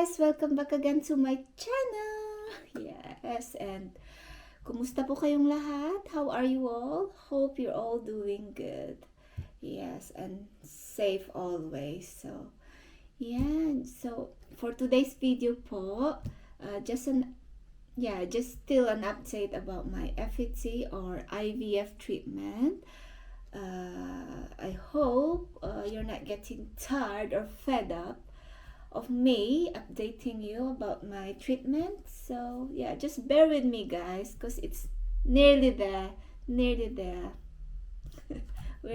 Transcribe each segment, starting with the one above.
guys! Welcome back again to my channel! Yes, and kumusta po kayong lahat? How are you all? Hope you're all doing good. Yes, and safe always. So, yeah. So, for today's video po, just still an update about my FET or IVF treatment. I hope you're not getting tired or fed up of me updating you about my treatment. So yeah, just bear with me guys, because it's nearly there. We're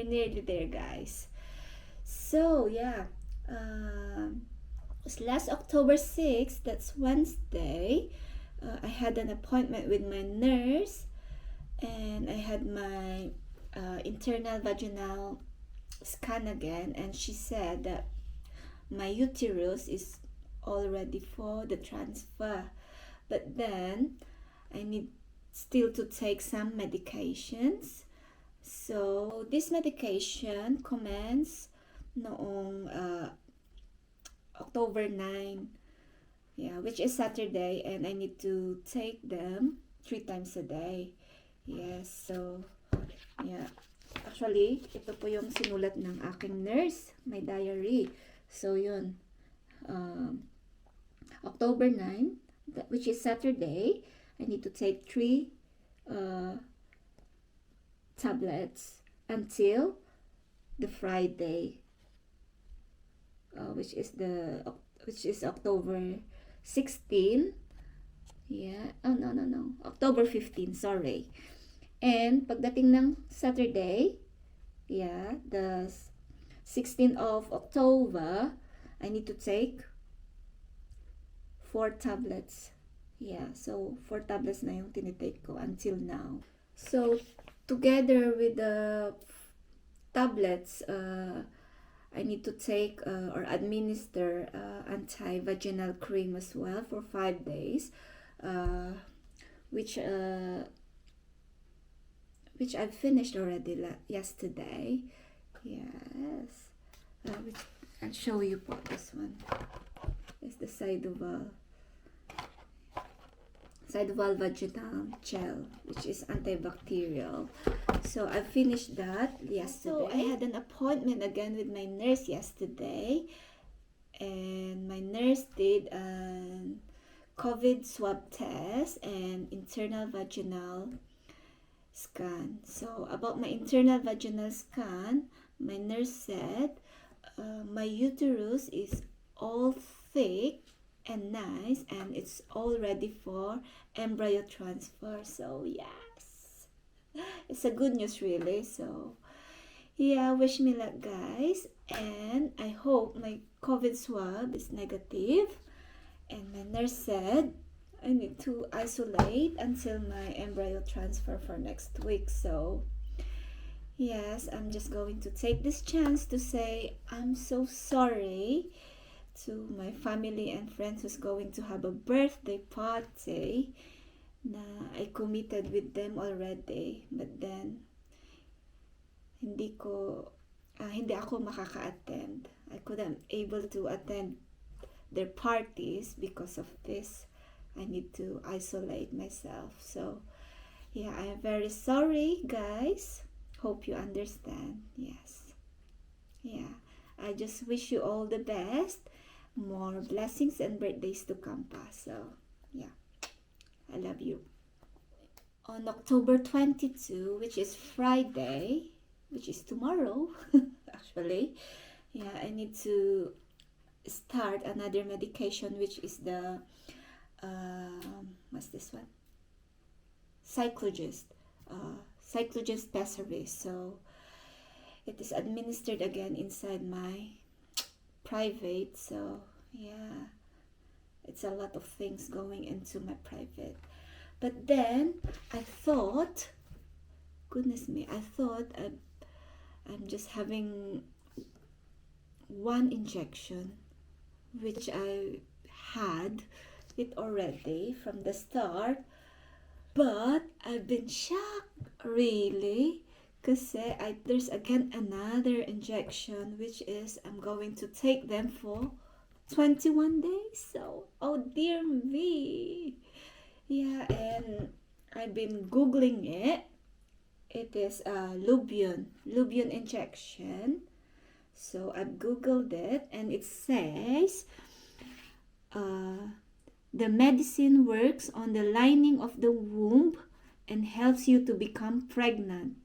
nearly there, guys. So yeah, it's last October 6th, that's Wednesday, I had an appointment with my nurse, and I had my internal vaginal scan again, and she said that my uterus is all ready for the transfer, but then I need still to take some medications. So this medication commenced noong October 9, which is Saturday, and I need to take them 3 times a day. Yes, so yeah, actually ito po yung sinulat ng aking nurse, my diary. So yun, October 9, which is Saturday, I need to take 3 tablets until the Friday, which is October 16. Yeah, oh no, October 15, sorry. And pagdating ng Saturday, the 16th of October, I need to take 4 tablets. Yeah, so 4 tablets na yung tinitake ko until now. So, together with the tablets, I need to take or administer anti-vaginal cream as well for 5 days, which I finished already yesterday. Yes. I'll show you po this one. It's the Cydoval vaginal gel, which is antibacterial. So I finished that yesterday. So I had an appointment again with my nurse yesterday, and my nurse did an COVID swab test and internal vaginal scan. So about my internal vaginal scan, my nurse said my uterus is all thick and nice, and it's all ready for embryo transfer. So yes, it's a good news really. So yeah, wish me luck guys, and I hope my COVID swab is negative. And my nurse said I need to isolate until my embryo transfer for next week. So yes, I'm just going to take this chance to say I'm so sorry to my family and friends who's going to have a birthday party na I committed with them already, but then hindi ako makaka-attend. I couldn't able to attend their parties because of this. I need to isolate myself. So yeah, I'm very sorry guys. Hope you understand. Yes. Yeah. I just wish you all the best. More blessings and birthdays to come pa. So yeah. I love you. On October 22, which is Friday, which is tomorrow, actually, I need to start another medication, which is the what's this one? Cyclogest pessary. So it is administered again inside my private. So yeah, it's a lot of things going into my private. But then I thought, goodness me, I'm just having one injection, which I had it already from the start, but I've been shocked really, because there's again another injection, which is I'm going to take them for 21 days. So, oh dear me. Yeah, and I've been Googling it. It is a Lubion injection. So I've Googled it, and it says the medicine works on the lining of the womb and helps you to become pregnant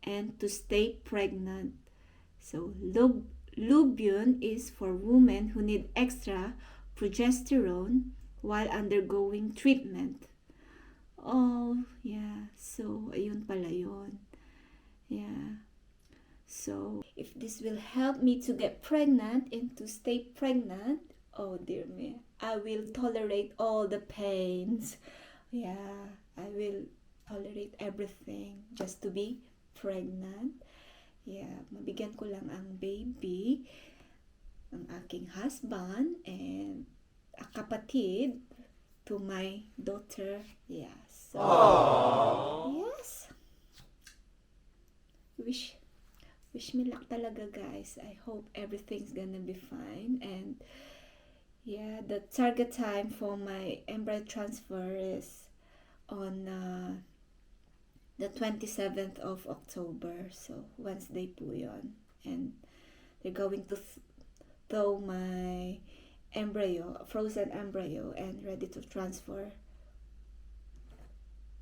and to stay pregnant. So Lubion is for women who need extra progesterone while undergoing treatment. Oh, yeah. So, ayun pala yun. Yeah. So, if this will help me to get pregnant and to stay pregnant, oh dear me, I will tolerate all the pains. Yeah, I will tolerate everything just to be pregnant. Yeah, mabigyan ko lang ang baby, ang aking husband, and a kapatid to my daughter. Yeah, so, yes. Wish me luck talaga, guys. I hope everything's gonna be fine. And yeah, the target time for my embryo transfer is on the 27th of October. So, Wednesday po yun. And they're going to throw my embryo, frozen embryo, and ready to transfer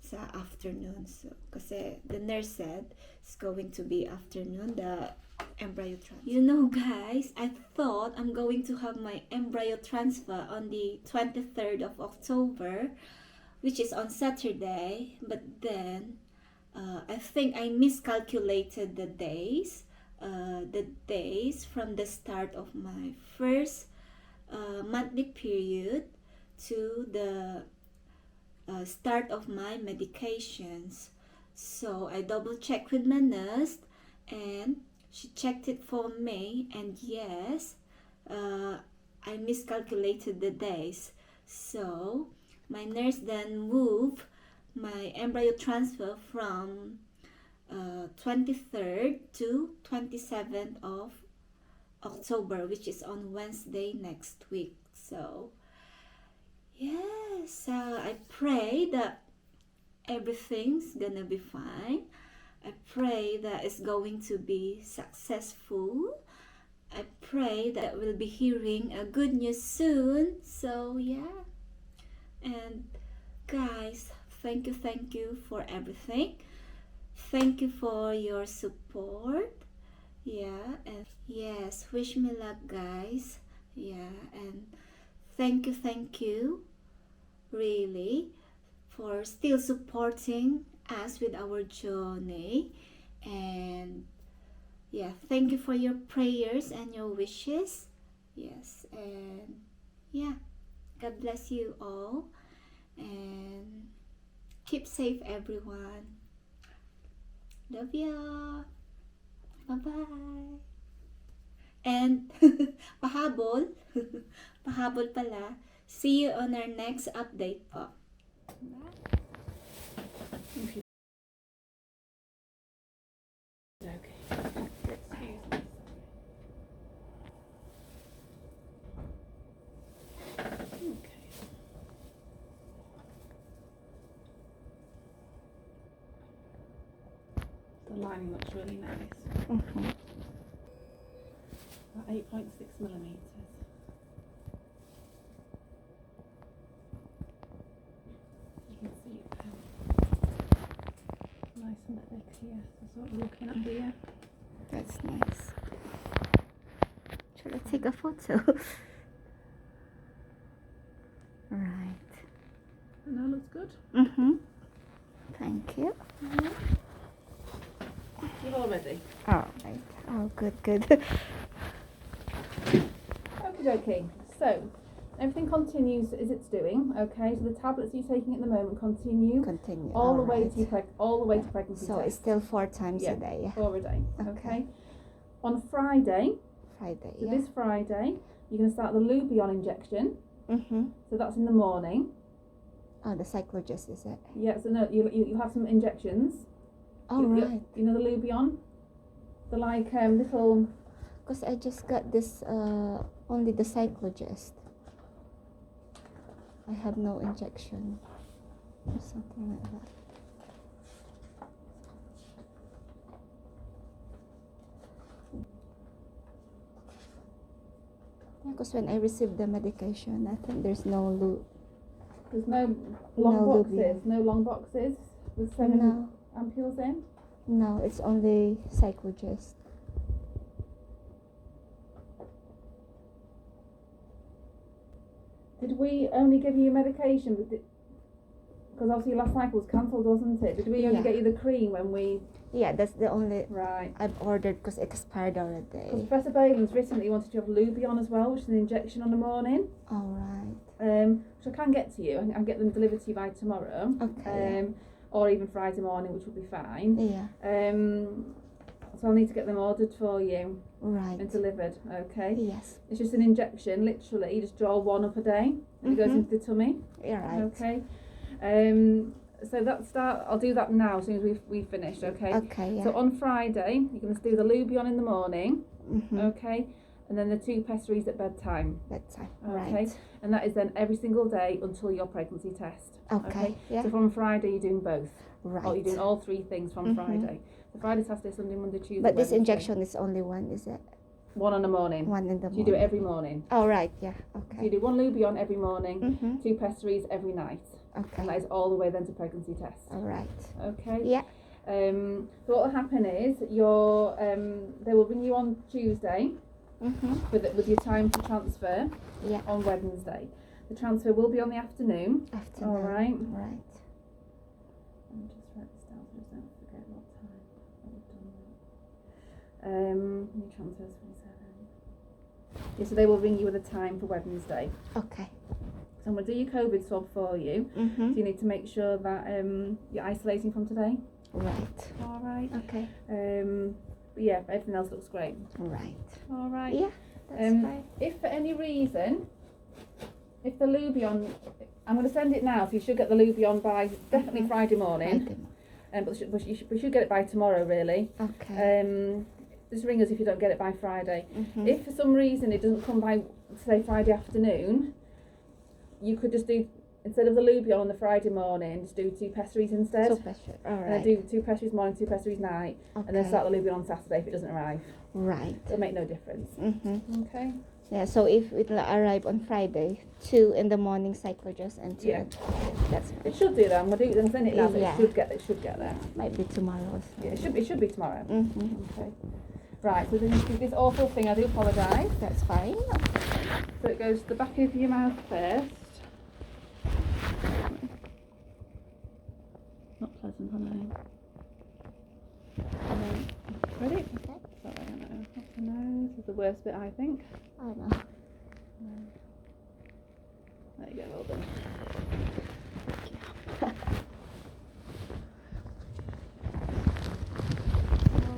sa afternoon. So, kasi the nurse said it's going to be afternoon, the embryo transfer. You know, guys, I thought I'm going to have my embryo transfer on the 23rd of October, which is on Saturday, but then I think I miscalculated the days from the start of my first monthly period to the start of my medications. So I double checked with my nurse, and she checked it for me, and yes, I miscalculated the days. So my nurse then moved my embryo transfer from 23rd to 27th of October, which is on Wednesday next week. So yes, I pray that everything's gonna be fine. I pray that it's going to be successful. I pray that we'll be hearing a good news soon. So yeah, and guys, thank you for everything. Thank you for your support. Yeah, and yes, wish me luck, guys. Yeah, and thank you really for still supporting us with our journey. And yeah, thank you for your prayers and your wishes. Yes, and yeah, God bless you all, and keep safe, everyone. Love ya. Bye-bye. And pahabol pahabol pala, see you on our next update po. Okay. The lining looks really nice. Mm-hmm. About 8.6 millimetres. You can see it there. Nice and thick here. That's what we're looking at here. That's nice. Shall I take a photo? Right. And that looks good. Mm-hmm. Thank you. You're all ready. All right. Oh, good. Okay. So everything continues as it's doing. Okay. So the tablets you're taking at the moment continue all the way to pregnancy. So test. it's still 4 times a day. Yeah. 4 a day. Okay. On Friday. So yeah. this Friday, you're going to start the Lubion injection. Mm-hmm. So that's in the morning. Oh, the cyclogist, is it? Yeah. So no, you have some injections. Oh, right. You know the Lubion? The like little. Because I just got this only the cyclogest. I have no injection or something like that. Because when I received the medication, I think there's no There's no long boxes. No long boxes with 7 ampules in. No, it's only cyclogest. Did we only give you medication? Because obviously your last cycle was cancelled, wasn't it? Did we only get you the cream when we... Yeah, that's the only right. I've ordered because it expired already. Because Professor Bailey's written that he wanted to have Lubion as well, which is an injection on the morning. All right. Which I can get to you. I can get them delivered to you by tomorrow. Okay. Or even Friday morning, which will be fine. Yeah. So I'll need to get them ordered for you. Right. And delivered, okay? Yes. It's just an injection, literally. You just draw one up a day, and it goes into the tummy. Yeah, right. Okay. So I'll do that now as soon as we've finished, okay? Okay, yeah. So on Friday, you're going to do the Lubion in the morning, okay? And then the 2 pessaries at bedtime. Bedtime, okay? right. And that is then every single day until your pregnancy test. Okay, yeah. So from Friday, you're doing both. Right. Or you're doing all 3 things from Friday. So Friday, Saturday, Sunday, Monday, Tuesday, But this Wednesday. injection is only one, is it? 1 in the morning. 1 in the morning. So you do it every morning. Oh, right, yeah, So okay. you do 1 Lubion every morning, 2 pessaries every night. Okay. And that is all the way then to pregnancy test. All right. Okay. Yeah. So what will happen is they will ring you on Tuesday with your time to transfer. Yeah. On Wednesday. The transfer will be on the afternoon. Afternoon. All right. Right. Let me just write this down so I don't forget what time we've done that. New transfers 27. Yeah, so they will ring you with a time for Wednesday. Okay. So I'm going to do your COVID swab for you. So you need to make sure that you're isolating from today. Right. All right. Okay. But yeah, everything else looks great. Right. All right. Yeah, that's fine. If for any reason, if the Lubion, I'm going to send it now, so you should get the Lubion by definitely Friday morning. But we should get it by tomorrow, really. Okay. Just ring us if you don't get it by Friday. If for some reason it doesn't come by, say, Friday afternoon, you could just do, instead of the Lubion on the Friday morning, just do 2 pessaries instead. 2 pessaries, all right. And then do 2 pessaries morning, 2 pessaries night, and then start the Lubion on Saturday if it doesn't arrive. Right. It'll make no difference. Okay. Yeah, so if it will arrive on Friday, 2 in the morning cyclogest and 2. Yeah. That's It should do that. I'm going to send it now, but Yeah. it should get there. might be tomorrow. Yeah, it should be tomorrow. Okay. Right, so then you do this awful thing, I do apologise. That's fine. So it goes to the back of your mouth first. Not pleasant, honey. And then, ready? Okay. Sorry, I know. Off the nose is the worst bit, I think. I know. There you go, well done.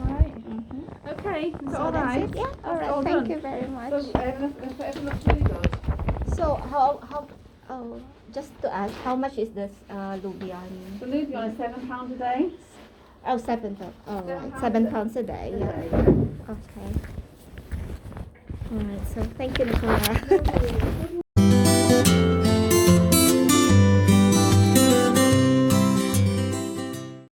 Alright. Okay, is that So all that's right? it? Yeah, all right. all Thank done. you very much. So everything looks really good. So just to ask, how much is this Lubion? The Lubion is £7 a day. Oh, £7. All right, £7 a day. Yeah. Okay. All right. So thank you, Nicola.